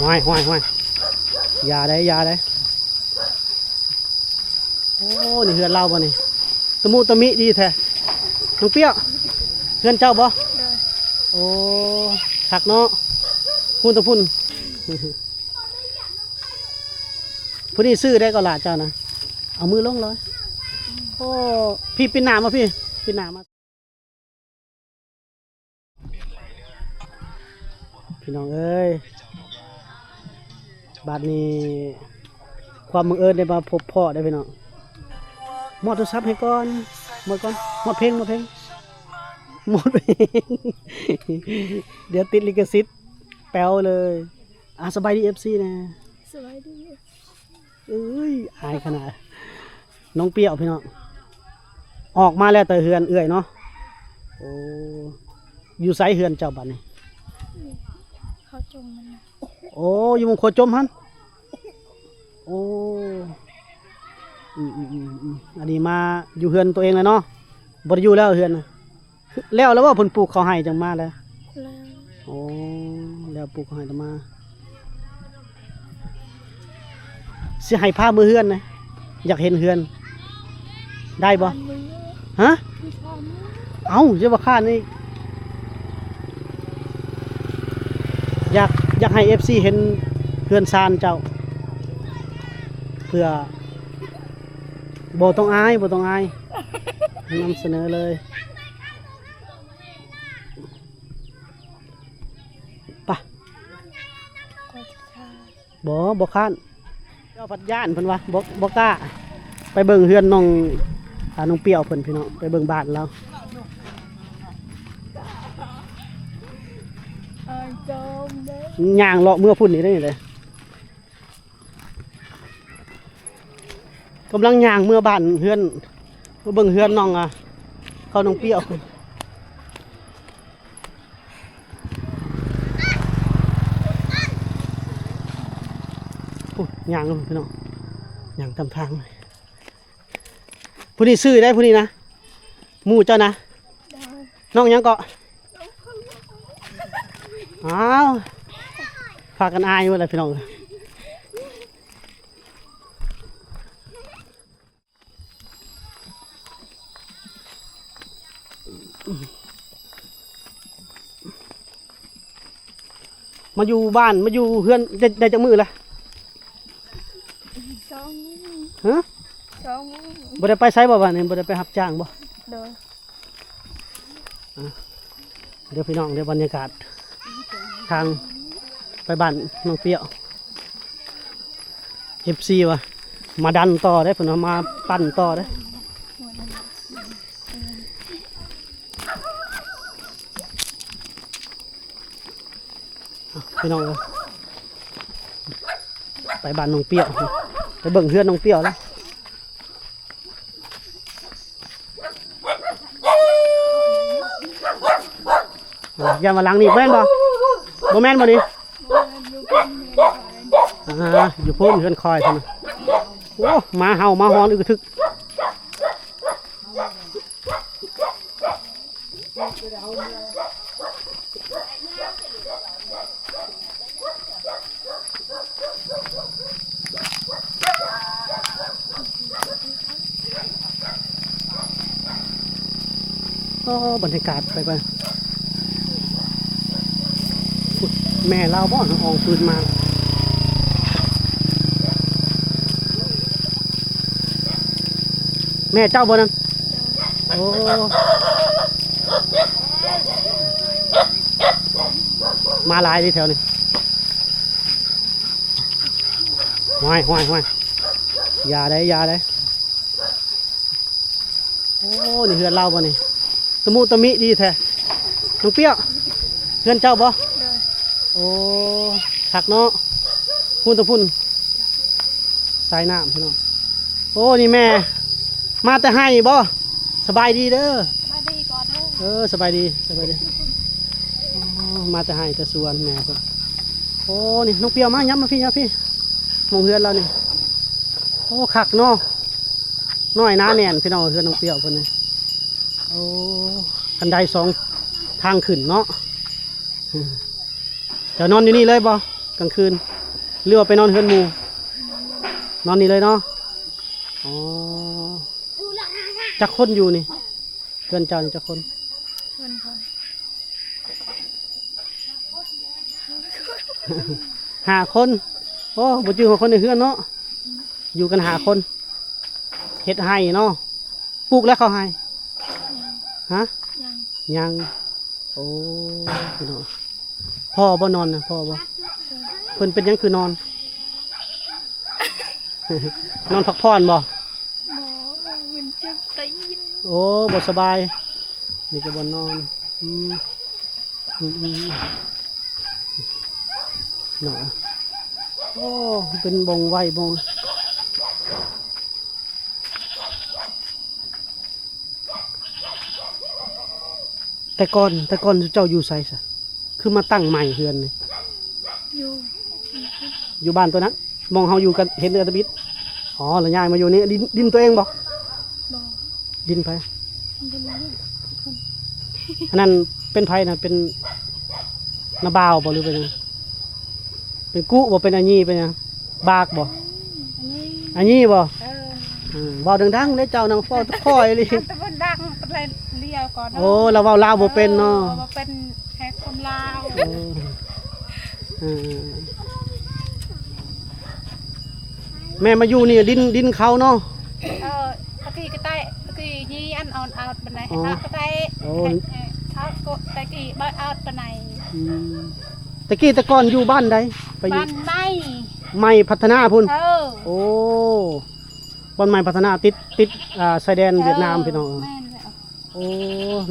ห้อยยาได้โอ้นี่เฮือนเราบ่นี่ตะมุตะมิดีแท้น้องเปี้ยเฮือนเจ้าบ่โอ้คักเนาะพุ่นตะพุ่นผู้นี้ซื้อได้ก็หลาเจ้านะเอามือลงเลยโอ้พี่ปินหนามาพี่ปินหนามาพี่น้องเอ้ยบาดนี้ความบังเอิญได้มาพบพ่อได้พี่น้องหมดโทรศัพท์ให้ก่อนหมดเพลงหมดเพลงเดี๋ยวติดลิขสิทธิ์แปลวเลยสบายดีFCนะสบายดีเอ้ยอายขนาดน้องเปรี้ยวพี่น้องออกมาแล้วแต่เฮือนเอื่อยเนาะโอ้อยู่ไซเฮือนเจ้าบัดนี่เขาจมมันโอ้อยู่มงคลจมฮันโอ้อันนี้มาอยู่เฮือนตัวเองเลยเนาะบ่ได้อยู่แล้วเฮือนนะแล้วว่าเพิ่นปลูกเขาให้จังมาแล้วโอ้แล้วปลูกเขาให้จังมาสิให้พามือเฮือนนะอยากเห็นเฮือนได้บ่ฮะเอ้าจะว่าข้านี่อยากให้ FC เห็นเฮือนซานเจ้าเพื่อบ่ต้องอายนำเสนอเลยป่ะบ่ค้านเจ้าพัดย่านเพิ่นว่าบ่กล้าไปเบิ่งเฮือนน้องเปรี้ยวเพิ่นพี่น้องไปเบิ่งบ้านเราย่างเลาะเมื่อพุ่นนี่ได้เลยกำลังย่างเมื่อบ้านเฮือนมาเบิ่งเฮือนน้องเขาน้องเปรี้ยวย่างเลยพี่น้องย่างทำทางเลยผู้นี้ซื้อได้ผู้นี้นะหมู่เจ้านะน้องยังเกาะอ้าวพากันอายว่าอะไรพี่น้องมาอยู่บ้านมาอยู่เฮือนได้จากมือละฮะบ่ได้ไปไสบ่บ้านนี้บ่ได้ไปรับจ้างบ่เดี๋ยวพี่น้องเดี๋ยวบรรยากาศทางไปบ้านน้องเปรี้ยว FC ว่ะมาดันต่อได้เพิ่นมาปั่นต่อได้พี่น้องเลยไปบ้านน้องเปรี้ยวไปเบิ่งเฮือนน้องเปรี้ยวแล้วอย่ามาล้างนี่แม่นบ่แม่นบ่นี่อยู่พุ่นเฮือนคอยเพิ่นโอ้มาเห่ามาฮอนอึกทึกบรรยากาศไปแม่เราบ่ออกฟืนมาแม่เจ้าบ่นั่นโอ้มาหลายที่แถวนี้ห้อยยาได้โอ้นี่เฮือนเราบ่นี่ตะมุตะมิดีแท้น้องเปี้ยเฮือนเจ้าบ่โอ้คักเนาะพุ่นตะพุ่นสายน้ำพี่น้องโอ้นี่แม่มาแต่ให้บ่สบายดีเด้อมาดีก่อนสบายดีมาแต่ให้แต่สวนแม่เพิ่นโอ้นี่น้องเปียวมาย้ำมาพี่มองเฮือนเรานี่โอ้คักเนาะน้อยหน้าแน่นพี่น้องเฮือนน้องเปียวเพิ่นนี่โอ้คันได2ทางขึ้นเนาะจะนอนอยู่นี่เลยบ่ กลางคืนหรือว่าไปนอนเฮือนหมู่นอนนี่เลยเนาะอ๋อจักคนอยู่นี่เฮือนเจ้านี่จักคน วันคอย 5 คนโอ้บ่จื้อของคนในเฮือนเนาะอยู่กัน5 คนเฮ็ดให้เนาะปลูกแล้วเขาให้ฮะ ยัง ยังโอ้พี่น้องพ่อบ่นอนนะพ่อบ่เพิ่นเป็นหยังคือนอน นอนพักผ่อนบ่ หมอมันเจ็บตีน โอ้บ่สบายนี่ก็บ่นอนอืมเนาะโอ้เป็นบงไว้บงแต่ก่อนเจ้าอยู่ไสซะคือมาตั้งใหม่เฮือนนี่ อยู่ อยู่บ้านตัวนั้นมองเฮาอยู่กันเห็นเดือตะบิดอ๋อแล้วย้ายมาอยู่นี่ดินตัวเองบ่ บ่ ดินไผ มันเป็นเรื่องคน อันนั้นเป็นไผนะเป็นนาบ่าวบ่หรือเป็นหยังเป็นกุบ่เป็นอันนี้เป็นหยังบากบ่ อันนี้ อันนี้บ่ เ เว้าดังๆเด้เจ้านางเฝ้าตะคอยเลย แต่มันดังเป็นเรียวก่อน โอ้เราเว้าลาวบ่เป็นเนาะ มาเป็นแขกคนลาว เออแม่มาอยู่นี่ดินเขาเนาะ ตะกี้ก็ได้ตะกี้ยี่อันอ่อนเอาปนไหน อ๋อ ก็ได้ โอ้ เขาก็ตะกี้บ้านเอาปนไหน อืมตะกี้แต่ก่อนอยู่บ้านใดไปอยู่ บ้านไม่ ไม่พัฒนาพุ่น โอ้บ้านใหม่พัฒนาติดชายแดนเวียดนามพี่น้อง แม่นแล้ว โอ้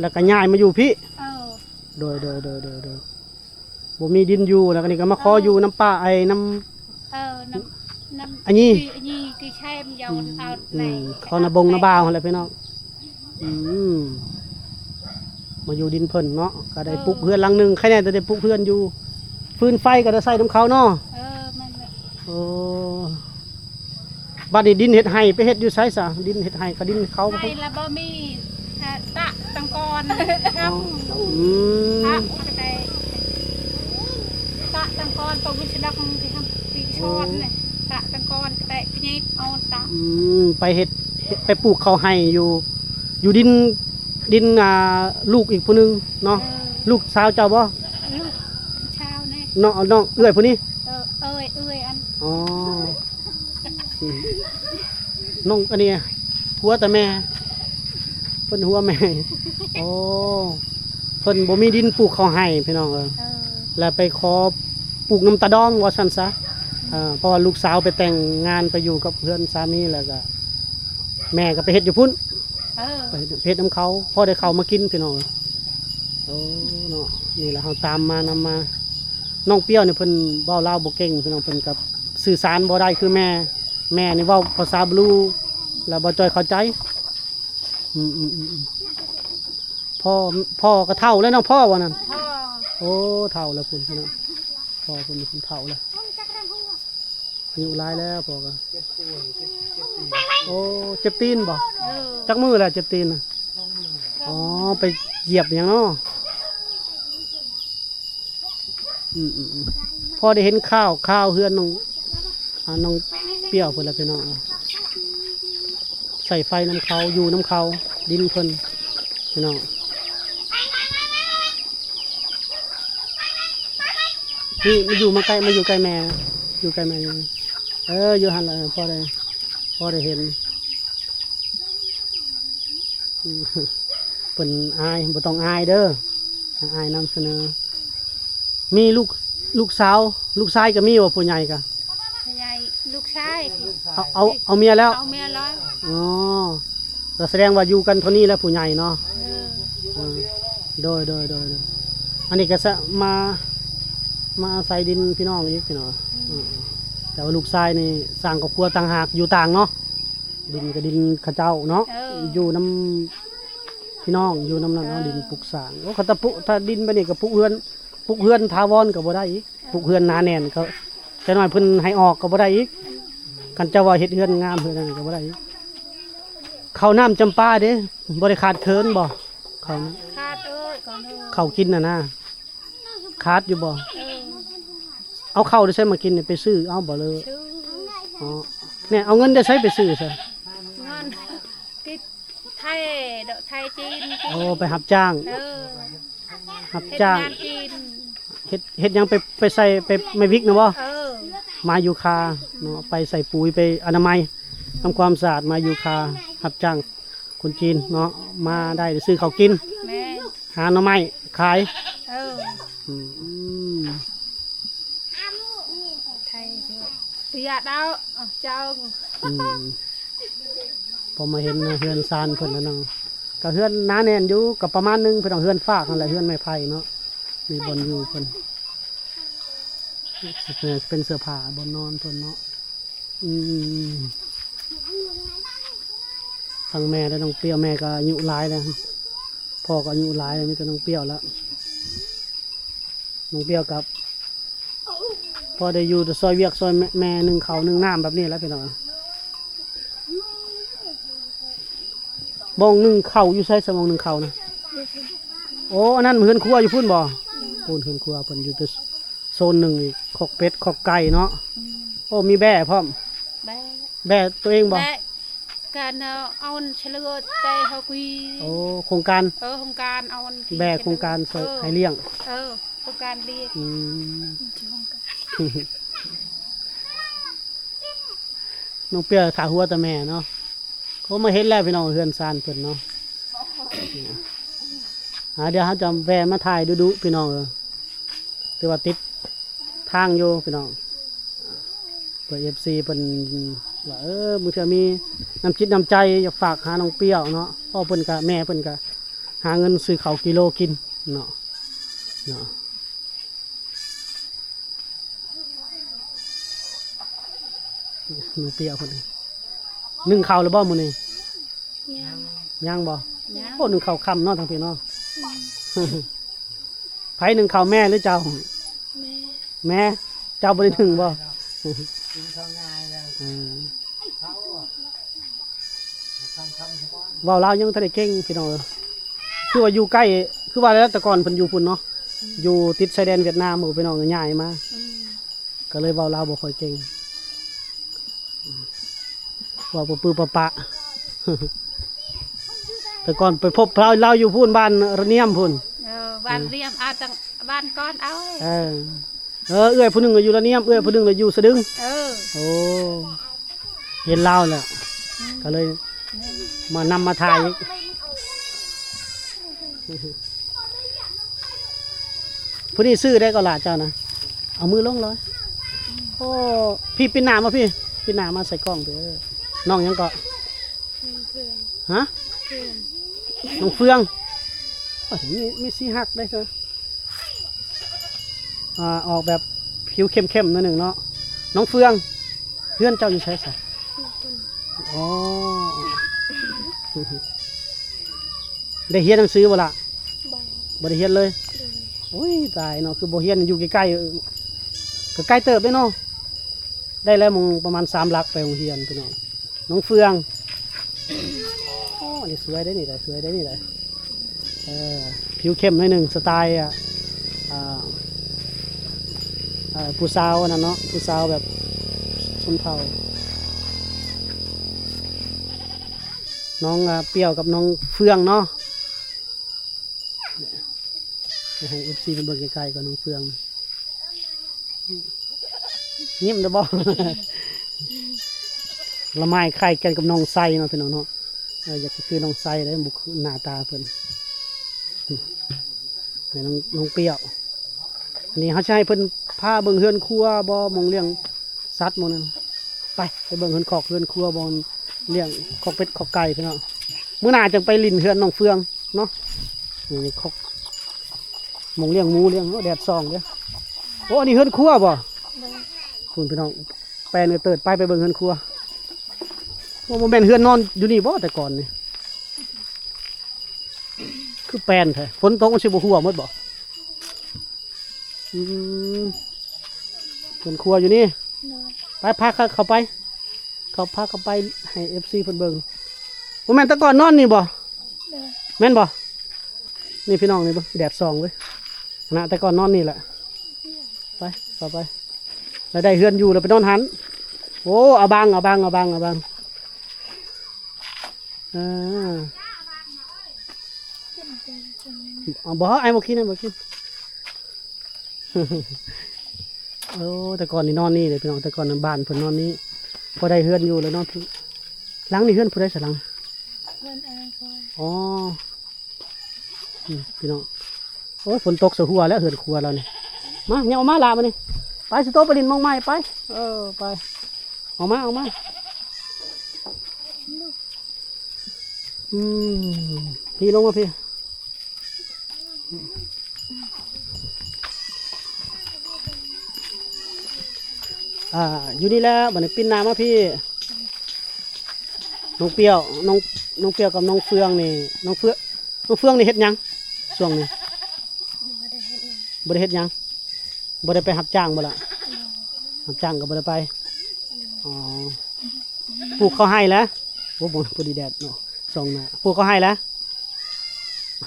แล้วก็ย้ายมาอยู่พี่ เออ โดยบ่มีดินอยู่แล้วก็นี่ก็มาขออยู่น้ำป้าไอ้น้ น้ำ อันนี้ นี่คือใช่มันยาวเอา ำ ไหน เขานาบงนาบ่าวอะไรพี่น้องอืมมาอยู่ดินเพิ่นเนาะก็ได้ปลูกเพื่อนหลังหนึงใครแน่จะได้ปลูกเพื่อนอยู่ฟืนไฟก็ได้ใส่น้ำเขาเนาะ แม่นแล้ว โอ้บ้านนี้ดินเฮ็ดให้ไปเฮ็ดอยู่ไสซะดินเฮ็ดให้ก็ดินเขา ไอ้ละบ่มีตะตังกอนครับ อืม ตะก็ได้ตะตังกอนปวิชดักที่ทำที่ช้อนเนี่ยตะตังกอนก็ได้พี่นี่เอาตะ ไปเฮ็ดไปปลูกเขาให้อยู่ดินลูกอีกผู้หนึงเนาะลูกสาวเจ้าบ่ ลูกชาวเนี่ย น้องเอื้อยผู้นี้ เอ้ยอัน อ๋ออืมน้องอันนี้หัวแต่แม่เพิ่นหัวแม่ โอ้เพิ่นบ่มีดินปลูกเขาให้พี่น้องแล้วไปขอปลูกน้ำตาดองว่าซั่นซะเพราะว่าลูกสาวไปแต่งงานไปอยู่กับเพื่อนสามีแล้วก็แม่ก็ไปเฮ็ดอยู่พุ่นไปเฮ็ดน้ำเขาพอได้เขามากินพี่น้องโอ้เนาะนี่แหละเฮาตามมานำมาน้องเปรี้ยวเนี่ยเพิ่นเว้าลาวบ่เก่งพี่น้องเพิ่นกับสื่อสารบ่ได้คือแม่นี่เว้าภาษาบลูแล้วบ่จ้อยเข้าใจอืมพ่อก็เฒ่าแล้วเนาะพ่อว่านั่น พ่อ โอ้เฒ่าแล้วพุ่นพี่น้องพ่อเพิ่นเฒ่าแล้วอายุหลายแล้วพ่อก็โอ้เจ็บตีนบ่จักมือแหละเจ็บตีนน่ะอ๋อไปเหยียบอย่างเนาะพอได้เห็นข้าวเฮือนน้องเปรี้ยวเพิ่นแล้วพี่น้องใส่ไฟน้ำเขาอยู่น้ำเขาดินเพิ่นพี่น้องนี่มาอยู่ใกล้แม่อยู่ใกล้แม่อยู่หันเลยพอได้เห็นเพิ่นอายบ่ต้องอายเด้ออายนำเสนอมีลูกสาวลูกชายก็มีว่าผู้ใหญ่ก็ ใหญ่ลูกชาย เอาเมียแล้ว เอาเมียร้อย อ๋อก็แสดงว่าอยู่กันเท่านี้แล้วผู้ใหญ่เนาะโดยอันนี้ก็จะมาอาศัยดินพี่น้องอีกพี่น้องแต่ว่าลูกชายนี่สร้างครอบครัวต่างหากอยู่ต่างเนาะดินกับดินข้าเจ้าเนาะอยู่น้ำพี่น้องอยู่น้ำนั้นเนาะดินปลูกสร้างโอ้เขาตะปุถ้าดินไปนี่ก็ปลูกเฮือนทาวรก็บ่ได้อีกปลูกเฮือนหนาแน่นก็แต่น้อยเพิ่นให้ออกก็บ่ได้อีกกันเจ้าว่าเฮ็ดเฮือนงามเฮือนนั่นก็บ่ได้อีกข้าวน้ำจำปาเด้บ่ได้ขาดเคินบ่ข้าวนะ ขาดก่อน ข้าวกินน่ะนะขาดอยู่บ่ เอาข้าวได้ใช้มากินเนี่ยไปซื้อเอาบ่เลย ชื่อ อ๋อเนี่ยเอาเงินได้ใช้ไปซื้อซะ เงินที่ไทยเดอะไทยจีน โอ้ไปรับจ้าง รับ เฮ็ด จ้าง งานจีน เฮ็ดหยังไปใส่ไปไม่วิกนะบ่ อ มายูคาเนาะไปใส่ปุ๋ยไปอนามัยทำความสะอาดมายูคารับจ้างคนจีนเนาะมาได้ซื้อข้าวกิน แม่ หาหน่อไม้ขาย ừ อืม thầy thì dạ đâu chào อืมพอมาเห็นเฮือนซานเพิ่นแล้วเนาะก็เฮือนหนาแน่นอยู่กับประมาณนึงเพิ่นเอาเฮือนฟากนั่นแหละเฮือนไม้ไผ่เนาะมีบนอยู่เพิ่นเป็นเสื้อผ้าบนนอนเพิ่นเนาะอืมทางแม่และน้องเปรี้ยวแม่ก็อายุหลายแล้วพ่อก็อายุหลายแล้วมีแต่น้องเปรี้ยวแล้วน้องเปรี้ยวกับพอได้อยู่แต่ซอยเวียกซอยแม่หนึ่งเขาวหนึ่งน้ำแบบนี้แล้วพี่น้องบองหนึ่งเข่าอยู่ใช้สมองหนึ่งเข่านะโอ้อันนั้นเฮือนครัวอยู่พุ่นบ่พุ่นเฮือนครัวเพิ่นอยู่แต่โซนหนึ่งอีกขอกเป็ดขอกไก่เนาะโอ้มีแบ่พร้อม bé แบ่ตัวเองบ่ bé can on chelo tay ho quy โอ้โครงการ không can on แบ่โครงการซอยให้เลี้ยง không can đi อืม น้องเปียขาหัวแต่แม่เนาะเขามาเห็นแล้วพี่น้องเฮือนซานเพิ่นเนาะเดี๋ยวเขาจะแวะมาถ่ายดูพี่น้องถือว่าติดทางอยู่พี่น้องเปิดFCเพิ่นว่ามื้อเทื่อมีน้ำจิตน้ำใจอยากฝากหาน้องเปรี้ยวเนาะพ่อเพิ่นก็แม่เพิ่นก็หาเงินซื้อข้าวกิโลกินเนาะน้องเปรี้ยวเพิ่นนึ่งข้าวแล้วบ่มื้อนี้ ย่างบ่ nhá โอ้หนึ่งข้าวค่ำเนาะทางพี่เนาะ ไผหนึ่งข้าวแม่หรือเจ้า mẹ แม่เจ้าบ่ได้หนึ่งบ่เว้าลาวยังทันได้เก่งพี่น้องคือว่าอยู่ใกล้คือว่าแล้วแต่ก่อนเพิ่นอยู่พุ่นเนาะอยู่ติดชายแดนเวียดนามหมู่พี่น้องก็ย้ายมาก็เลยเว้าลาวบ่ค่อยเก่งเว้าปื้อๆปะ แต่ก่อนไปพบเราอยู่พุ่นบ้านระเนียมพุ่น ban riêng tặng ban con áo เออเอื้อยผู้หนึงก็อยู่ระเนียมเอื้อยผู้หนึงก็อยู่สะดึง โอ้เห็นเล่าแล้วก็เลยมานำมาถ่ายอีกผู้นี้ซื้อได้ก็หลาเจ้านะเอามือลงเลยโอ้พี่ปินหนามาพี่ปินหนามาใส่กล้องเถอะน้องยังเกาะฮะน้องเฟืองมีสีหักได้เถอะออกแบบผิวเข้มๆนิดหนึ่งเนาะน้องเฟืองเพื่อนเจ้าอยู่ใช้สักอ๋อได้เฮียนหนังสือบ่ล่ะบ่ได้เฮียนเลยโอ้ยตายเนาะคือบ่เฮียนอยู่ใกล้ๆก็ใกล้เติบได้เนาะได้แล้วมึงประมาณ3 หลักไปโรงเรียนพี่น้องน้องเฟืองอ๋อนี่สวยได้นี่ได้สวยได้นี่ได้ผิวเข้มหน่อยหนึ่งสไตล์ผู้สาวนั่นเนาะผู้สาวแบบชนเผ่าน้องเปรี้ยวกับน้องเฟืองเนาะให้เอฟซีเป็นเบิร์ไกลๆกับน้องเฟืองนิ่มจะบอก ละไม้ไข่กันกับน้องไส้เนาะพี่น้องเนาะอยากจะคือน้องไส้เลยบุกหน้าตาเพิ่นให้น้องเปรี้ยวนี่เขาใช้เพิ่นผ้าเบิ่งเฮือนครัวบ่มองเลี้ยงสัตว์หมดนั่นไปเบิ่งเฮือนคอกเฮือนครัวบ่เลี้ยงคอกเป็ดคอกไก่พี่น้องมื้อหน้าจังไปลิ้นเฮือนน้องเฟืองเนาะนี่คอกมองเลี้ยงหมูเลี้ยงแดดส่องเด้อโอ้อันนี้เฮือนครัวบ่คุณพี่น้องแปลนเติดไปเบิ่งเฮือนครัวว่าบ่แม่นเฮือนนอนอยู่นี่บ่แต่ก่อนนี่คือแปลนแท้ฝนตกมันสิบ่หัวหมดบ่เป็นครัวอยู่นี่ไปพาเข้าไปพาเข้าไปให้เอฟซีเพิ่นเบิ่งว่าแม่นแต่ก่อนนอนนี่บ่แม่นบ่นี่พี่น้องนี่เบิ่งแดดส่องเว้ยนะแต่ก่อนนอนนี่แหละไปเข้าไป แล้วได้เฮือนอยู่แล้วไปนอนหันโอ้เอาบังอ่าเอาบ่ไอ้บ่กินโอ้แต่ก่อนนี่นอนนี่เลยพี่น้องแต่ก่อนบ้านเพิ่นนอนนี่พอได้เฮือนอยู่แล้วนอนหลังนี่เฮือนผู้ใดสลัง เพื่อนอะไรคอย อ๋อพี่น้องโอ้ยฝนตกเสือหัวแล้วเหือนครัวเราเนี่ยมาเนี่ยเอามาลามานี่ไปสโต๊ะไปลินมองไม้ไปไปเอามาพี่ลงมาพี่อยู่นี่แล้วบัดนี้ปิ้นน้ำมาพี่น้องเปรี้ยวน้องเปรี้ยวกับน้องเฟืองนี่น้องเฟืองนี่เฮ็ดหยังช่วงนี้บ่ได้เฮ็ดหยังบ่ได้ไปรับจ้างบ่ล่ะรับจ้างก็บ่ได้ไปอ๋อปลูกเขาให้แล้วโอ้บ่พอดีแดดเนาะส่องหน้าปลูกเขาให้แล้ว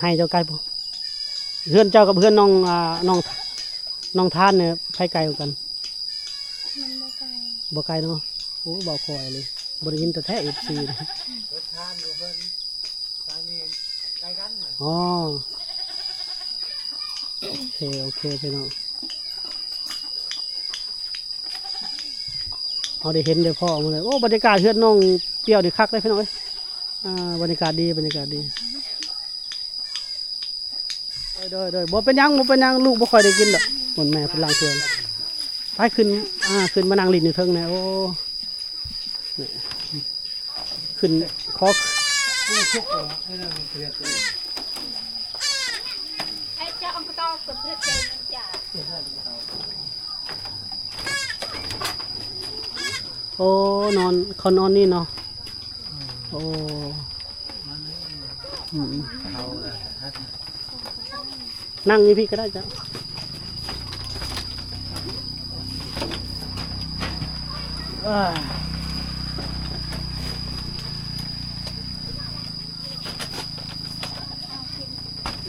ให้เจ้าไก่บ่เฮือนเจ้ากับเฮือนน้องทานเนี่ยไผไกลกว่ากัน มันบ่ไกล บ่ไกลเนาะโอ้บ่คอยเลยบ่ได้ยินแต่แท้ FC เลย ทานอยู่เพิ่นทานนี่ใกล้กันน่ะ อ๋อโอเคพี่น้องเอาได้เห็นได้พ่อมาเลยโอ้บรรยากาศเฮือนน้องเปรี้ยวดีคักได้พี่น้องเอ้ยบรรยากาศดีโดยบ่เป็นหยังลูกบ่ค่อยได้กินดอกคนแม่เพิ่นล้างถ้วยไปขึ้นมานั่งลิ้นอยู่เทิงแน่โอ้นี่ขึ้นคอ ทุกข์ไอ้นั่นเกลียดเลย ไอ้เจ้าอังกฤษเปิดเพื่อนเจนจ่า โอ้เขานอนนี่เนาะโอ้เขาน่ะ นั่งนี่พี่ก็ได้จ้ะ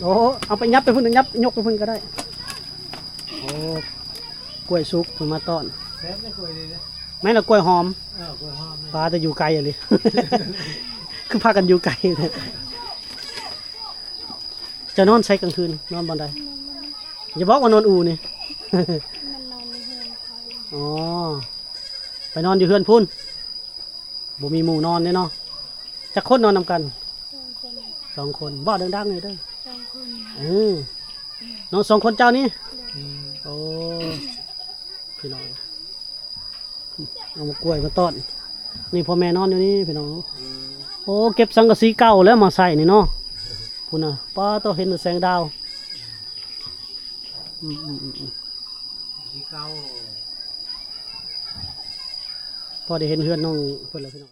โอ้เอาไปยับไปพุ่นยกไปพุ่นก็ได้โอ้กล้วยสุกมันมาต้อน แซ่บไม่คุยเลยนะ แม่ละกล้วยหอม กล้วยหอม ปลาจะอยู่ไกลอะเลย คือพากันอยู่ไกลเลยจะนอนใช้กลางคืนนอนบนใดอย่าบอกว่านอนอูนี่ มันนอนในเฮือนเขา อ๋อไปนอนอยู่เฮือนพุ่นบ่มีหมู่นอนเนี่ยเนาะจะคนนอนนำกัน 2 คน 2 คนบ่ดังๆเลยเด้อ 2 คน น้อง2 คนเจ้านี่ อืม โอ้พี่น้องเอามากล้วยมาต้อนนี่พ่อแม่นอนอยู่นี่พี่น้องโอ้เก็บสังกะสีเก่าแล้วมาใส่นี่เนาะพุ่นน่ะป้าต้องเห็นแสงดาวอืม ที่เก่า พอได้เห็นเฮือนน้องเพิ่นแล้วพี่น้อง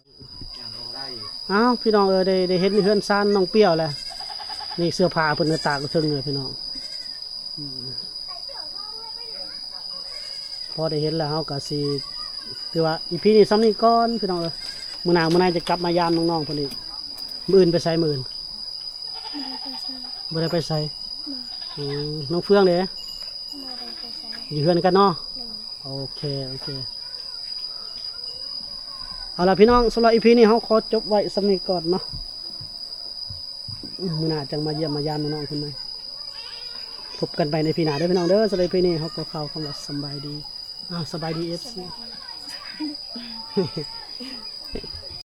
อย่างของได้ อ้าวพี่น้องได้เห็นเฮือนซ่านน้องเปรี้ยวแล้วนี่เสื้อผ้าเพิ่นก็ตากกระทึงเลยพี่น้องพอได้เห็นแล้วเฮาก็สิถือว่าอีพีนี้ซ้ำนี้ก่อนพี่น้องมื้อหน้ามื้อไหนจะกลับมายามน้องๆเพิ่นอีกมื้ออื่นไปไสมื้ออื่น ไม่ได้ไปใช้ บ่ได้ไปไสน้องเฟืองเด้ ไม่ได้ไปใช้ อยู่เฮือนกันเนาะ เลย โอเคเอาล่ะพี่น้องสำหรับอีพีนี้เฮาขอจบไว้ซ้ำนี้ก่อนเนาะมื้อหน้าจังมาเยี่ยมมายามน้องๆเพิ่นใหม่พบกันไปในพีหน้าเด้อพี่น้องเด้อสำหรับอีพีนี้เฮาก็เข้าคำว่าสำบายดีสบายดี FC